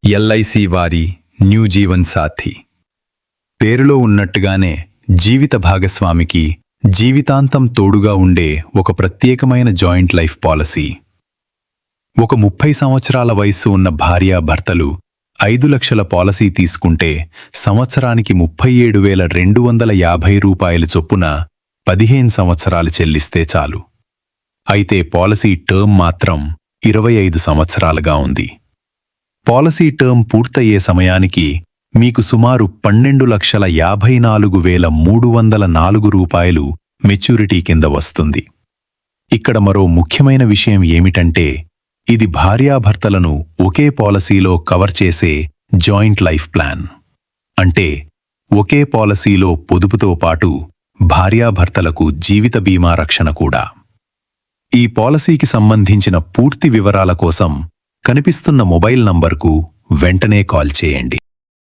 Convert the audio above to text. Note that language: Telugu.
ఎల్ఐసి వారి న్యూ జీవన్ సాథీ. పేరులో ఉన్నట్టుగానే జీవిత భాగస్వామికి జీవితాంతం తోడుగా ఉండే ఒక ప్రత్యేకమైన జాయింట్ లైఫ్ పాలసీ. ఒక 30 సంవత్సరాల వయస్సు ఉన్న భార్యాభర్తలు 5 లక్షల పాలసీ తీసుకుంటే సంవత్సరానికి 37,250 రూపాయలు చొప్పున 15 సంవత్సరాలు చెల్లిస్తే చాలు. అయితే పాలసీ టర్మ్ మాత్రం 25 సంవత్సరాలుగా ఉంది. పాలసీ టర్మ్ పూర్తయ్యే సమయానికి మీకు సుమారు 12,54,304 రూపాయలు మెచ్యూరిటీ కింద వస్తుంది. ఇక్కడ మరో ముఖ్యమైన విషయం ఏమిటంటే, ఇది భార్యాభర్తలను ఒకే పాలసీలో కవర్ చేసే జాయింట్ లైఫ్ ప్లాన్. అంటే ఒకే పాలసీలో పొదుపుతో పాటు భార్యాభర్తలకు జీవిత బీమా రక్షణ కూడా. ఈ పాలసీకి సంబంధించిన పూర్తి వివరాల కోసం కనిపిస్తున్న మొబైల్ నంబర్కు వెంటనే కాల్ చేయండి.